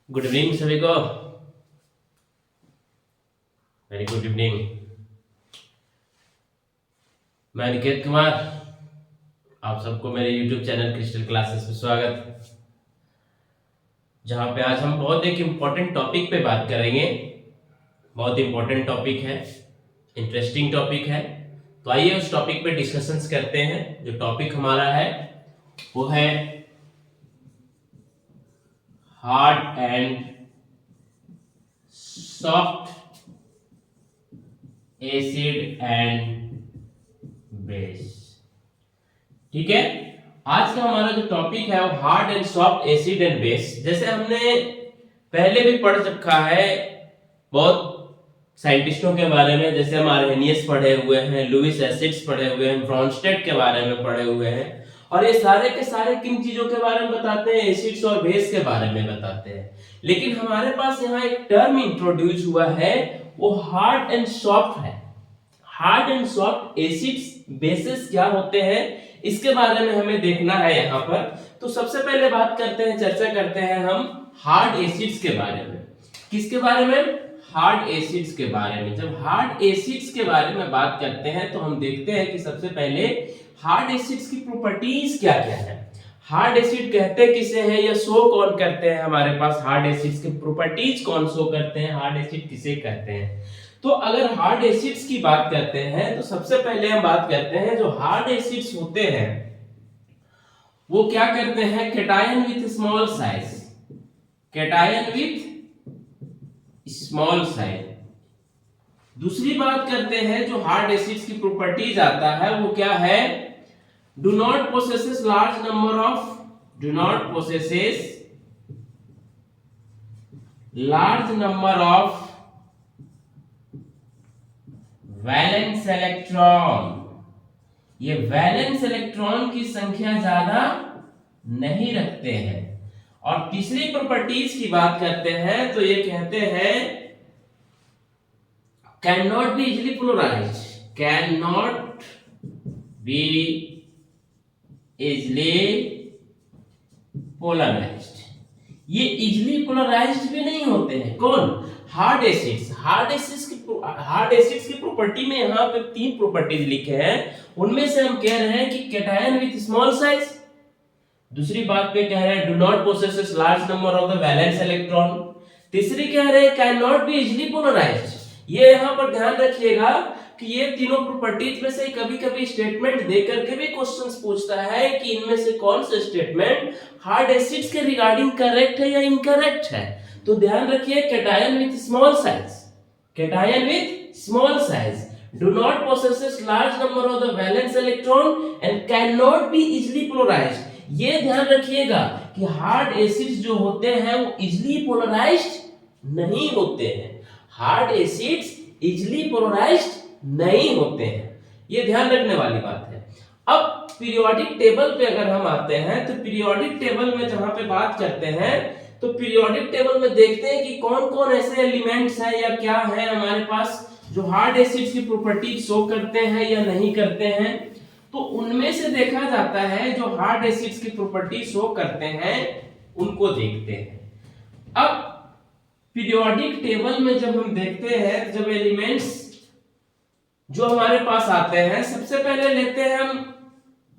Good evening सभी को। Very good evening. मैं निकेत कुमार, आप सबको मेरे YouTube चैनल क्रिस्टल क्लासेस में स्वागत, जहां पे आज हम बहुत एक इम्पोर्टेंट टॉपिक पे बात करेंगे। बहुत इम्पोर्टेंट टॉपिक है, इंटरेस्टिंग टॉपिक है। तो आइए उस टॉपिक पे डिस्कशंस करते हैं। जो टॉपिक हमारा है वो है hard and soft acid and base. ठीक है, आज का हमारा जो टॉपिक है वो hard and soft acid and base. जैसे हमने पहले भी पढ़ रखा है बहुत साइंटिस्टों के बारे में, जैसे हम आर्हेनियस पढ़े हुए हैं, लुईस एसिड्स पढ़े हुए हैं, ब्रॉन्स्टेड के बारे में पढ़े हुए हैं। और ये सारे के सारे किन चीजों के बारे में बताते हैं? एसिड्स और बेस के बारे में बताते हैं। लेकिन हमारे पास यहाँ एक टर्म इंट्रोड्यूस हुआ है, वो हार्ड एंड सॉफ्ट है। Hard and soft acids bases क्या होते हैं, इसके बारे में हमें देखना है यहाँ पर। तो सबसे पहले बात करते हैं, चर्चा करते हैं हम हार्ड एसिड्स के बारे में। किसके बारे में? हार्ड एसिड्स के बारे में। जब हार्ड एसिड्स के बारे में बात करते हैं तो हम देखते हैं कि सबसे पहले हार्ड एसिड्स की प्रॉपर्टीज क्या क्या है। हार्ड एसिड कहते किसे हैं, या शो कौन करते हैं? हमारे पास हार्ड एसिड्स की प्रॉपर्टीज कौन शो करते हैं, हार्ड एसिड किसे कहते हैं? तो अगर हार्ड एसिड्स की बात करते हैं तो सबसे पहले हम बात करते हैं, जो हार्ड एसिड्स होते हैं वो क्या करते हैं? Cation with small size. Cation with small size. दूसरी बात करते हैं, जो हार्ड एसिड्स की प्रॉपर्टीज आता है वो क्या है? Do not possesses large number of large number of valence electron. ये वैलेंस इलेक्ट्रॉन की संख्या ज्यादा नहीं रखते हैं। और तीसरी प्रॉपर्टीज की बात करते हैं तो ये कहते हैं can not be easily polarised. Can not be easily polarised. ये इजिली पोलराइज्ड भी नहीं होते हैं। कौन? Hard acids. हार्ड एसिड्स की प्रॉपर्टी में यहाँ पे 3 प्रॉपर्टीज लिखे हैं। उनमें से हम कह रहे हैं कि कैटायन विथ स्मॉल साइज। दूसरी बात पे कह रहे हैं do not possesses large number of the valence electron. तीसरी कह रहे हैं can not be easily polarised. ये यहाँ पर ध्यान रखिएगा कि ये तीनों प्रॉपर्टीज में से कभी-कभी स्टेटमेंट देकर के भी क्वेश्चंस पूछता है कि इनमें से कौन सा स्टेटमेंट हार्ड एसिड्स के रिगार्डिंग करेक्ट है या इनकरेक्ट है। तो ध्यान रखिए, cation with small size, cation with small size do not possesses large number of the valence electron and can not be easily polarised. ये ध्यान रखिएगा कि हार्ड एसिड्स जो होते हैं वो इजिली पोलराइज्ड नहीं होते हैं। हार्ड एसिड्स इजिली पोलराइज्ड नहीं होते हैं, ये ध्यान रखने वाली बात है। अब पीरियोडिक टेबल पे अगर हम आते हैं तो पीरियोडिक टेबल में जहां पे बात करते हैं तो पीरियोडिक टेबल में देखते हैं कि कौन कौन ऐसे एलिमेंट्स हैं या क्या है हमारे पास जो हार्ड एसिड्स की प्रॉपर्टी शो करते हैं या नहीं करते हैं। तो उनमें से देखा जाता है जो हार्ड एसिड्स की प्रॉपर्टी शो करते हैं उनको देखते हैं। अब पीरियोडिक टेबल में जब हम देखते हैं, जब एलिमेंट्स जो हमारे पास आते हैं, सबसे पहले लेते हैं हम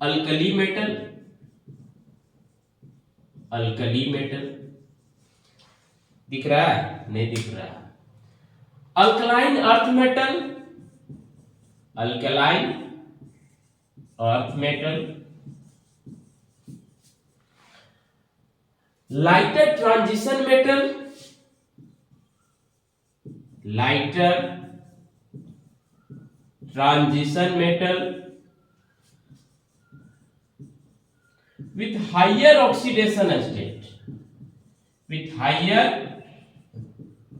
अल्कली मेटल। अल्कली मेटल दिख रहा है? नहीं दिख रहा है। Alkaline earth metal. Alkaline earth metal. Lighter transition metal. Lighter transition metal with higher oxidation state, with higher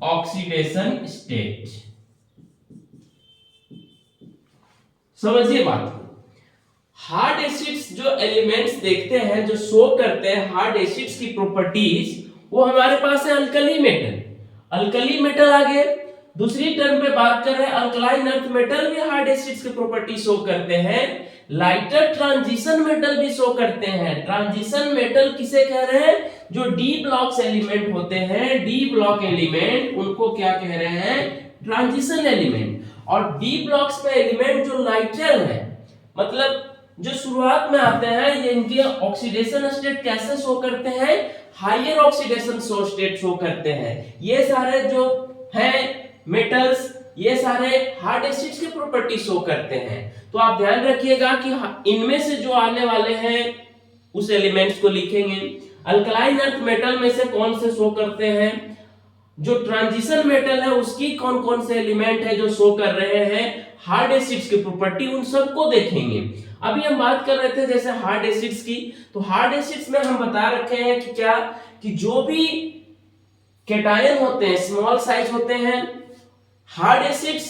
oxidation state। समझिए बात को। हार्ड एसिड्स जो एलिमेंट्स देखते हैं, जो शो करते हैं हार्ड एसिड्स की प्रॉपर्टीज, वो हमारे पास है अल्कली मेटल। अल्कली मेटल आ गए। दूसरी टर्म पे बात कर रहे हैं अल्कलाइन अर्थ मेटल भी हार्ड एसिड्स की प्रॉपर्टी शो करते हैं। लाइटर ट्रांजिशन मेटल भी शो करते हैं। ट्रांजिशन मेटल किसे कह रहे हैं? जो डी ब्लॉक्स एलिमेंट होते हैं, डी ब्लॉक एलिमेंट, उनको क्या कह रहे हैं? Transition element. और डी ब्लॉक्स में एलिमेंट जो लाइटर है, मतलब जो शुरुआत में आते हैं, ये इनके ऑक्सीडेशन स्टेट कैसे शो करते हैं? हायर ऑक्सीडेशन स्टेट शो करते हैं। ये सारे जो हैं मेटल्स, ये सारे हार्ड एसिड्स की प्रॉपर्टी शो करते हैं। तो आप ध्यान रखिएगा कि इनमें से जो आने वाले हैं उस एलिमेंट्स को लिखेंगे। अल्कलाइन अर्थ मेटल में से कौन से शो करते हैं? जो ट्रांजिशन मेटल है उसकी कौन कौन से एलिमेंट है जो शो कर रहे हैं हार्ड एसिड्स की प्रॉपर्टी, उन सबको देखेंगे। अभी हम बात कर रहे थे जैसे हार्ड एसिड्स की, तो हार्ड एसिड्स में हम बता रखे हैं कि क्या, कि जो भी कैटायन होते हैं स्मॉल साइज होते हैं, hard acids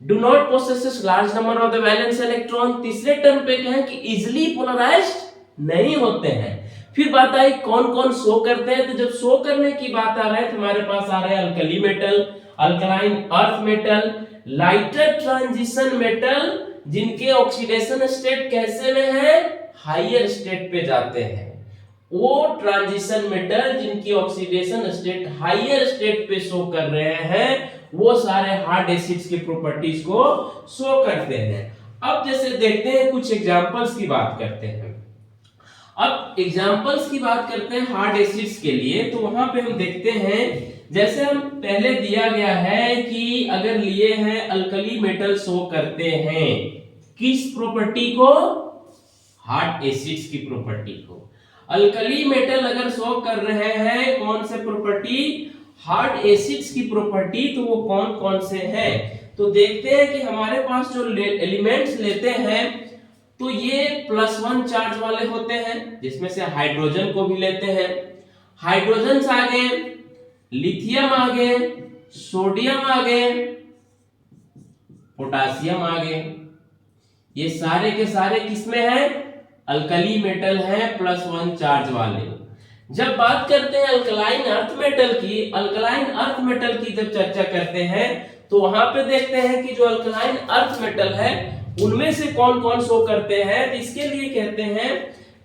do not possess large number of the valence electron. तीसरे टर्म पे कहें कि इजीली पोलराइज्ड नहीं होते हैं। फिर बात आई कौन कौन शो करते हैं, तो जब शो करने की बात आ रहा है तो हमारे पास आ रहे हैं alkali metal, alkaline earth metal, lighter transition metal जिनके ऑक्सीडेशन स्टेट कैसे में है? हायर स्टेट पे जाते हैं। वो ट्रांजिशन मेटल जिनकी ऑक्सीडेशन स्टेट हायर स्टेट पे शो कर रहे हैं, वो सारे हार्ड एसिड्स की प्रॉपर्टीज को शो करते हैं। अब जैसे देखते हैं कुछ एग्जांपल्स की बात करते हैं। अब एग्जांपल्स की बात करते हैं हार्ड एसिड्स के लिए, तो वहां पे हम देखते हैं जैसे हम पहले दिया गया है कि अगर लिए हैं अल्कली मेटल शो करते हैं किस प्रॉपर्टी को? हार्ड एसिड्स की प्रॉपर्टी को। अल्कली मेटल अगर शो कर रहे हैं कौन से प्रॉपर्टी? हार्ड एसिड्स की प्रॉपर्टी, तो वो कौन कौन से हैं? तो देखते हैं कि हमारे पास जो एलिमेंट्स लेते हैं तो ये +1 चार्ज वाले होते हैं, जिसमें से हाइड्रोजन को भी लेते हैं। हाइड्रोजन आ गए, लिथियम आ गए, सोडियम आ गए, पोटासियम आ गए। ये सारे के सारे किसमें हैं? अल्कली मेटल हैं, +1 चार्ज वाले। जब बात करते हैं अल्कलाइन अर्थ मेटल की, अल्कलाइन अर्थ मेटल की जब चर्चा करते हैं तो वहां पे देखते हैं कि जो अल्कलाइन अर्थ मेटल है उनमें से कौन कौन शो करते हैं। तो इसके लिए कहते हैं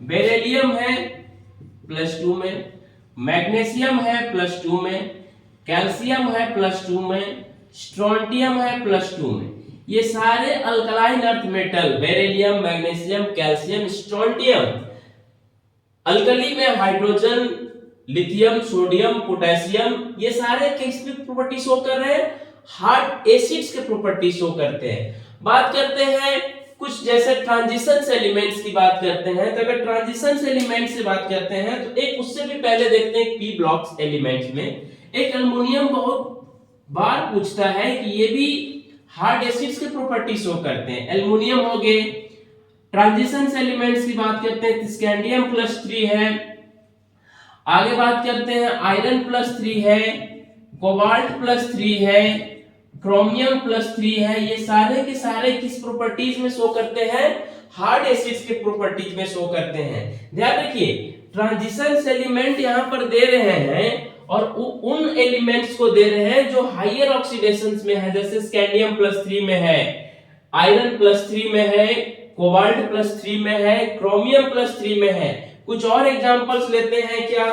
बेरिलियम है +2 में, मैग्नीशियम है +2 में, कैल्शियम है +2 में, स्ट्रोंटियम है +2 में। ये सारे alkaline earth metal beryllium, magnesium, calcium, strontium, alkali में हाइड्रोजन, लिथियम, सोडियम, पोटेशियम, ये सारे किसकी प्रॉपर्टी शो कर रहे हैं? हार्ड एसिड्स के प्रॉपर्टी शो करते हैं। बात करते हैं कुछ जैसे ट्रांजिशन एलिमेंट्स की बात करते हैं, तो अगर ट्रांजिशन एलिमेंट से बात करते हैं तो एक उससे भी पहले देखते हैं पी ब्लॉक्स एलिमेंट्स में एक एल्युमिनियम बहुत बार पूछता है कि ये भी हार्ड एसिड्स के प्रॉपर्टी शो करते हैं। एल्युमिनियम हो गए। ट्रांजिशन एलिमेंट्स की बात करते हैं, स्कैंडियम +3 है। आगे बात करते हैं आयरन +3 है, कोबाल्ट +3 है, क्रोमियम +3 है। ये सारे के सारे किस प्रॉपर्टीज में शो करते हैं? हार्ड एसिड्स के प्रॉपर्टीज में शो करते हैं। ध्यान रखिए ट्रांजिशन एलिमेंट यहां पर दे रहे हैं और उन एलिमेंट्स को दे रहे हैं जो हायर ऑक्सीडेशंस में है, जैसे स्कैंडियम +3 में है, आयरन +3 में है, कोबाल्ट +3 में है, क्रोमियम +3 में है। कुछ और एग्जांपल्स लेते हैं क्या?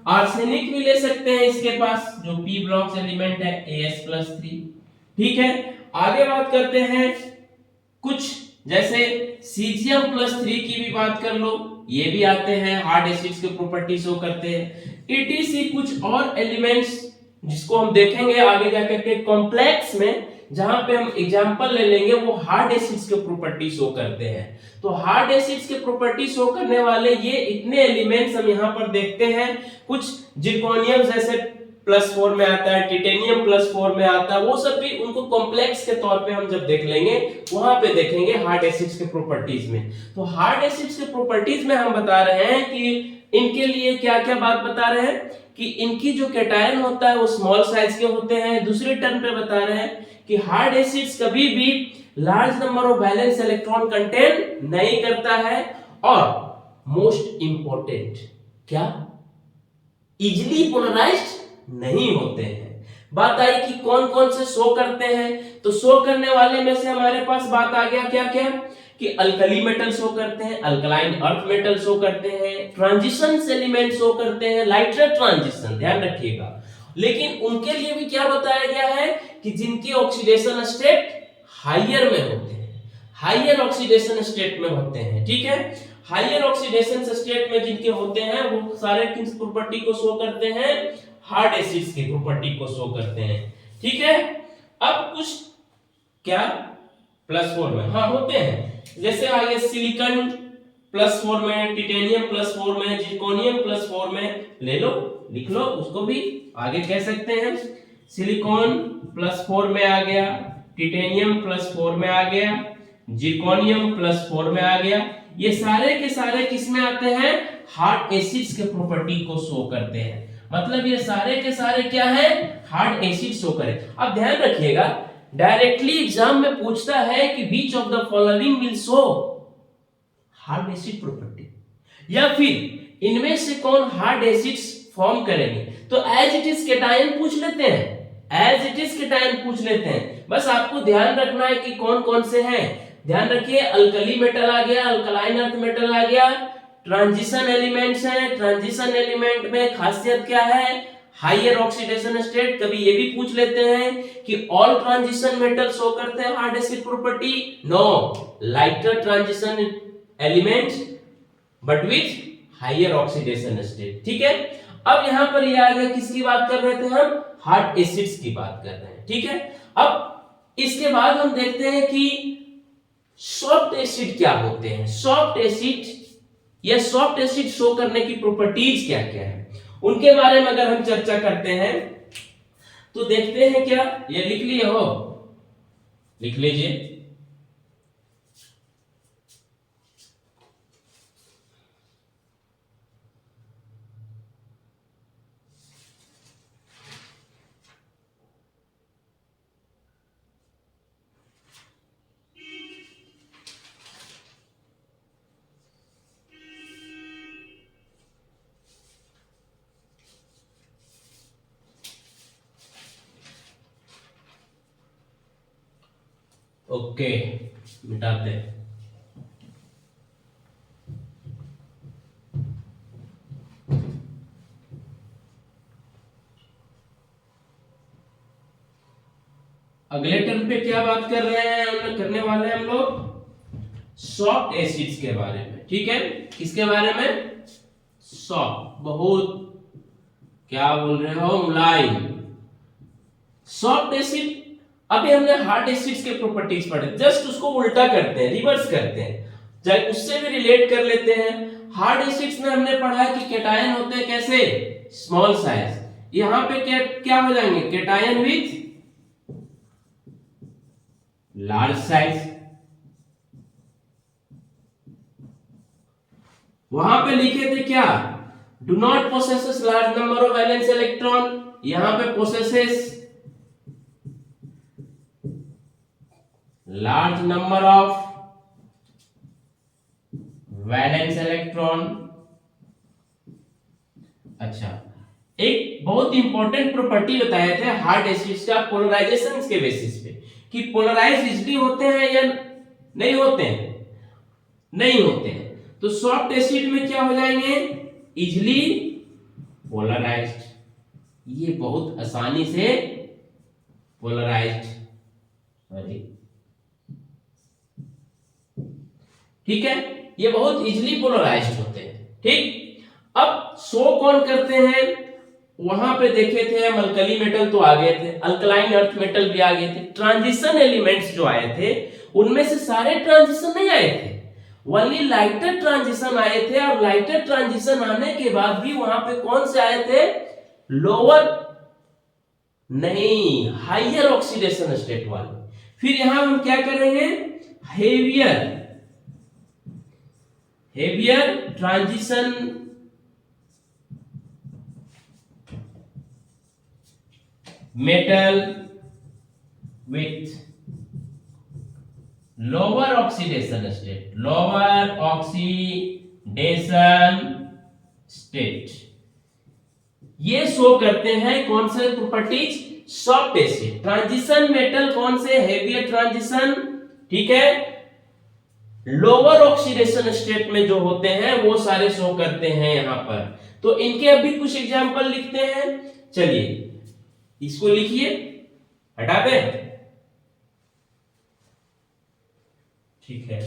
आर्सेनिक भी ले सकते हैं इसके पास, जो पी ब्लॉक्स एलिमेंट है, As+3। ठीक है, आगे बात करते हैं कुछ जैसे सीजियम +3 की भी बात कर लो, ये भी आते हैं, हार्ड एसिड्स के प्रॉपर्टी शो करते हैं। ETC कुछ और एलिमेंट्स जिसको हम देखेंगे आगे जाकर के कॉम्प्लेक्स में, जहां पे हम एग्जांपल ले लेंगे, वो हार्ड एसिड्स के प्रॉपर्टी शो करते हैं। तो हार्ड एसिड्स के प्रॉपर्टी शो करने वाले ये इतने एलिमेंट्स हम यहां पर देखते हैं। कुछ जिरकोनियम जैसे +4 में आता है, टिटेनियम +4 में आता है, वो सब भी उनको कॉम्प्लेक्स के तौर पे हम जब देख लेंगे वहां पे देखेंगे हार्ड एसिड्स के प्रॉपर्टीज में। तो हार्ड एसिड्स के प्रॉपर्टीज में हम बता रहे हैं कि इनके लिए क्या क्या बात बता रहे हैं कि इनकी जो कैटायन होता है वो स्मॉल साइज के होते हैं। दूसरे टर्म पे बता रहे हैं कि हार्ड एसिड्स कभी भी large number of valence electron contain नहीं करता है, और मोस्ट इंपॉर्टेंट क्या, इजीली पोलराइज्ड नहीं होते हैं। बात आई कि कौन कौन से शो करते हैं, तो शो करने वाले में से हमारे पास बात आ गया क्या क्या कि अल्कली मेटल शो करते हैं, अल्कलाइन अर्थ मेटल शो करते हैं, ट्रांजिशन एलिमेंट शो करते हैं, लाइटर ट्रांजिशन, ध्यान रखिएगा। लेकिन उनके लिए भी क्या बताया गया है कि जिनकी ऑक्सीडेशन स्टेट हायर में होते हैं, हायर ऑक्सीडेशन स्टेट में होते हैं, ठीक है। हायर ऑक्सीडेशन स्टेट में जिनके होते हैं वो सारे किस प्रॉपर्टी को शो करते हैं, हार्ड एसिड्स की प्रॉपर्टी को शो करते हैं, ठीक है। अब कुछ क्या +4 में हाँ होते हैं, जैसे आगे सिलिकॉन +4 में, टिटेनियम +4 में, जिरकोनियम +4 में, ले लो लिख लो, उसको भी आगे कह सकते हैं। सिलिकॉन +4 में आ गया, टिटेनियम +4 में आ गया, जिरकोनियम +4 में आ गया। ये सारे के सारे किस में आते हैं, हार्ड एसिड्स के प्रॉपर्टी को शो करते हैं। मतलब ये सारे के सारे क्या है, हार्ड एसिड शो करें। अब ध्यान रखिएगा, डायरेक्टली एग्जाम में पूछता है कि which of the following will show hard acid property, या फिर इनमें से कौन हार्ड एसिड्स फॉर्म करेंगे। तो एज इट इज केटायन पूछ लेते हैं, एज इट इज केटायन पूछ लेते हैं। बस आपको ध्यान रखना है कि कौन कौन से हैं। ध्यान रखिए, अल्कली मेटल आ गया, अल्कलाइन अर्थ मेटल आ गया, ट्रांजिशन एलिमेंट्स हैं, ट्रांजिशन एलिमेंट में खासियत क्या है, हायर ऑक्सीडेशन स्टेट। कभी ये भी पूछ लेते हैं कि ऑल ट्रांजिशन मेटल शो करते हैं hard acid property, no, lighter transition elements but with higher oxidation state, ठीक है। अब यहां पर ये आ गया, किसकी बात कर रहे थे हम, हार्ड एसिड्स की बात कर रहे हैं, ठीक है। अब इसके बाद हम देखते हैं कि सॉफ्ट एसिड क्या होते हैं। सॉफ्ट एसिड या सॉफ्ट एसिड शो करने की प्रॉपर्टीज क्या क्या है, उनके बारे में अगर हम चर्चा करते हैं तो देखते हैं क्या, ये लिख लिए हो, लिख लीजिए। ओके, मिटाते हैं। अगले टर्म पे क्या बात कर रहे हैं, हम करने वाले हैं हम लोग सॉफ्ट एसिड्स के बारे में, ठीक है। किसके बारे में, सॉफ्ट, बहुत क्या बोल रहे हो, मुलायम सॉफ्ट एसिड। अभी हमने हार्ड एसिड्स के प्रॉपर्टीज पढ़े, जस्ट उसको उल्टा करते हैं, रिवर्स करते हैं, चाहे उससे भी रिलेट कर लेते हैं। हार्ड एसिड्स में हमने पढ़ा है कि केटायन होते हैं कैसे, स्मॉल साइज। यहां पे क्या हो जाएंगे, केटायन विथ लार्ज साइज। वहां पे लिखे थे क्या, do not possesses large number of valence electron, यहां पे possesses large number of valence electron. अच्छा, एक बहुत इंपॉर्टेंट प्रॉपर्टी बताए थे हार्ड एसिड्स का पोलराइजेशन के बेसिस पे, कि पोलराइज इजली होते हैं या नहीं होते हैं, नहीं होते हैं। तो सॉफ्ट एसिड में क्या हो जाएंगे, इजली पोलराइज्ड, ये बहुत आसानी से पोलराइज्ड, सॉरी, ठीक है, ये बहुत इजीली पोलराइज्ड होते हैं, ठीक। अब शो कौन करते हैं, वहां पे देखे थे हम, अल्कली मेटल तो आ गए थे, अल्कलाइन अर्थ मेटल भी आ गए थे। ट्रांजिशन एलिमेंट्स जो आए थे उनमें से सारे ट्रांजिशन नहीं आए थे, ओनली लाइटर ट्रांजिशन आए थे। और लाइटर ट्रांजिशन आने के बाद भी वहां पे कौन से आए थे, लोअर नहीं, हायर ऑक्सीडेशन स्टेट वाले। फिर यहां हम क्या करेंगे, heavier transition metal with lower oxidation state, lower oxidation state, ये शो करते हैं कौन से properties, soft acid. Transition metal कौन से, हेवियर ट्रांजिशन, ठीक है, लोअर ऑक्सीडेशन स्टेट में जो होते हैं वो सारे शो करते हैं यहां पर। तो इनके अभी कुछ एग्जांपल लिखते हैं। चलिए इसको लिखिए, हटा दे, ठीक है।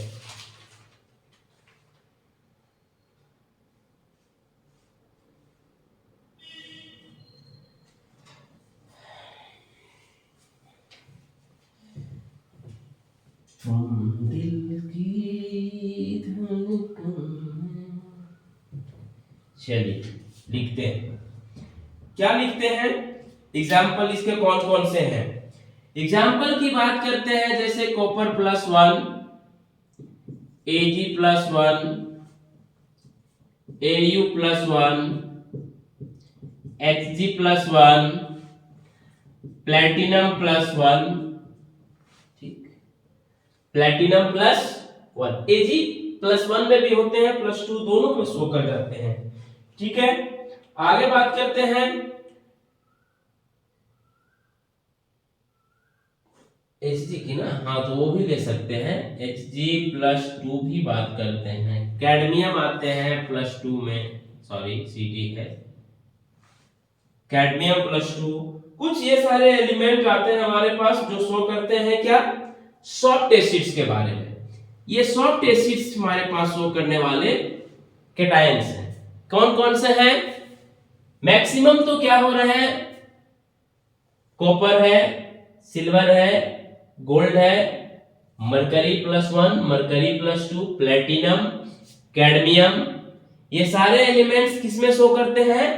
दिल की धड़कन, चलिए लिखते हैं, क्या लिखते हैं एग्जाम्पल इसके कौन कौन से हैं। एग्जाम्पल की बात करते हैं, जैसे कॉपर +1, Ag+1, Au+1, Hg+1, प्लेटिनम+1, ठीक, प्लेटिनम+1, Ag+1 में भी होते हैं, +2 दोनों में शो कर जाते हैं, ठीक है। आगे बात करते हैं Hg की ना, हाँ तो वो भी ले सकते हैं, Hg+2 भी बात करते हैं। कैडमियम आते हैं +2 में, सॉरी Cd है, कैडमियम+2, कुछ ये सारे एलिमेंट आते हैं हमारे पास जो शो करते हैं क्या, सॉफ्ट एसिड्स के बारे में। ये सॉफ्ट एसिड्स हमारे पास शो करने वाले कैटायंस हैं। कौन कौन से हैं, मैक्सिमम तो क्या हो रहे हैं, कॉपर है, सिल्वर है, गोल्ड है, मरकरी+1, मरकरी+2, प्लेटिनम, कैडमियम, ये सारे एलिमेंट्स किसमें शो करते हैं,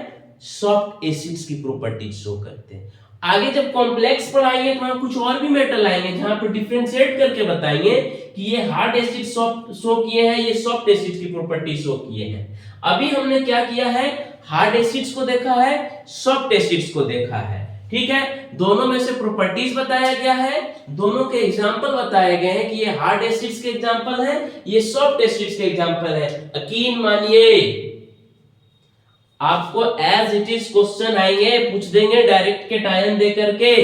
सॉफ्ट एसिड्स की प्रॉपर्टीज शो करते हैं। आगे जब कॉम्प्लेक्स पढ़ाएंगे तो वहां कुछ और भी मेटल आएंगे जहां पर डिफरेंशिएट करके बताएंगे कि ये हार्ड एसिड शो किए हैं, ये सॉफ्ट एसिड की प्रॉपर्टी शो किए हैं। अभी हमने क्या किया है, हार्ड एसिड्स को देखा है, सॉफ्ट एसिड्स को देखा है, ठीक है। दोनों में से प्रॉपर्टीज बताया गया है, दोनों के एग्जांपल बताए गए हैं कि ये हार्ड एसिड्स के एग्जांपल है, ये सॉफ्ट एसिड्स के एग्जांपल है। यकीन मानिए आपको एज इट इज क्वेश्चन आएंगे, पूछ देंगे डायरेक्ट कैटायन दे करके,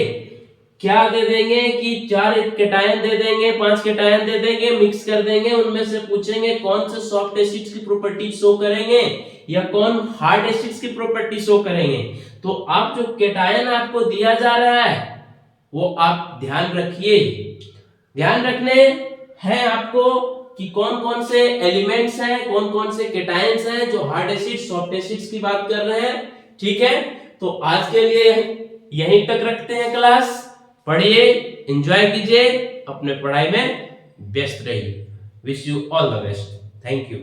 क्या दे देंगे कि 4 कैटायन दे देंगे, 5 कैटायन दे देंगे, मिक्स कर देंगे, उनमें से पूछेंगे कौन से सॉफ्ट एसिड्स की प्रॉपर्टी शो करेंगे या कौन हार्ड एसिड्स की प्रॉपर्टी शो करेंगे। तो आप जो कैटायन आपको दिया जा रहा है वो आप ध्यान रखिए, ध्यान रखने हैं आपको कि कौन कौन से एलिमेंट्स हैं, कौन कौन से कैटायंस हैं जो हार्ड एसिड सॉफ्ट एसिड्स की बात कर रहे हैं, ठीक है। तो आज के लिए यहीं तक रखते हैं क्लास, पढ़िए, एंजॉय कीजिए, अपने पढ़ाई में व्यस्त रहिए। Wish you all the best, thank you.